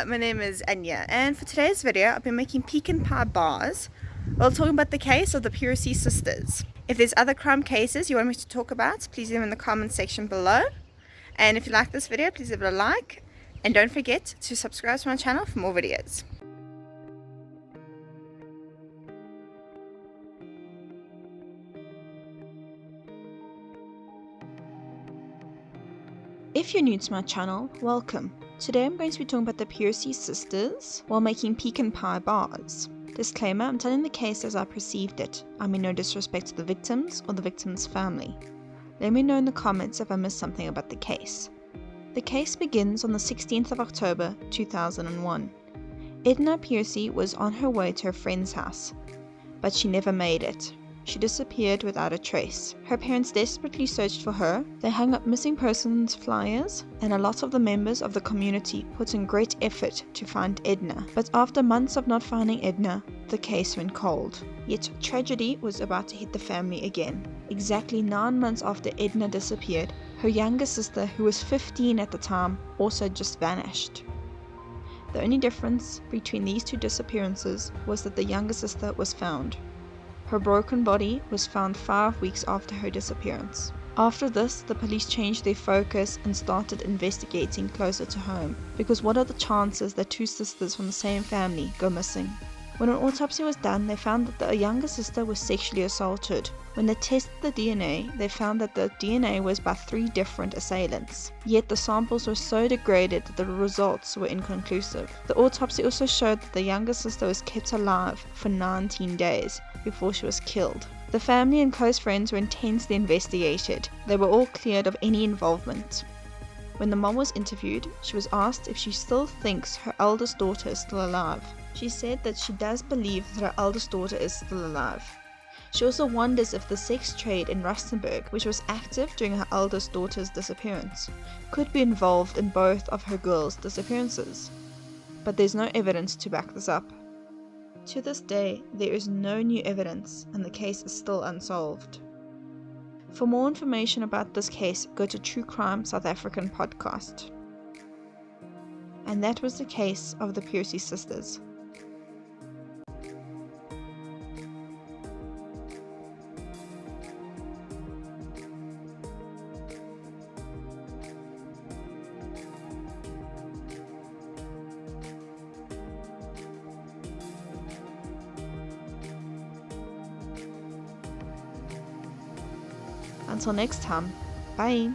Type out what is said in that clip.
Hi, my name is Anya, and for today's video I'll be making pecan pie bars while talking about the case of the Piercey Sisters. If there's other crime cases you want me to talk about, please leave them in the comment section below. And if you like this video, please give it a like, and don't forget to subscribe to my channel for more videos. If you're new to my channel, welcome. Today I'm going to be talking about the Piercey Sisters while making pecan pie bars. Disclaimer, I'm telling the case as I perceived it. I mean no disrespect to the victims or the victim's family. Let me know in the comments if I missed something about the case. The case begins on the 16th of October 2001. Edna Piercey was on her way to her friend's house, but she never made it. She disappeared without a trace. Her parents desperately searched for her. They hung up missing persons flyers, and a lot of the members of the community put in great effort to find Edna. But after months of not finding Edna, the case went cold. Yet tragedy was about to hit the family again. Exactly 9 months after Edna disappeared, her younger sister, who was 15 at the time, also just vanished. The only difference between these two disappearances was that the younger sister was found. Her broken body was found 5 weeks after her disappearance. After this, the police changed their focus and started investigating closer to home, because what are the chances that two sisters from the same family go missing? When an autopsy was done, they found that the younger sister was sexually assaulted. When they tested the DNA, they found that the DNA was by 3 different assailants. Yet the samples were so degraded that the results were inconclusive. The autopsy also showed that the younger sister was kept alive for 19 days before she was killed. The family and close friends were intensely investigated. They were all cleared of any involvement. When the mom was interviewed, she was asked if she still thinks her eldest daughter is still alive. She said that she does believe that her eldest daughter is still alive. She also wonders if the sex trade in Rustenburg, which was active during her eldest daughter's disappearance, could be involved in both of her girls' disappearances. But there's no evidence to back this up. To this day, there is no new evidence and the case is still unsolved. For more information about this case, go to True Crime South African podcast. And that was the case of the Piercey Sisters. Until next time, bye!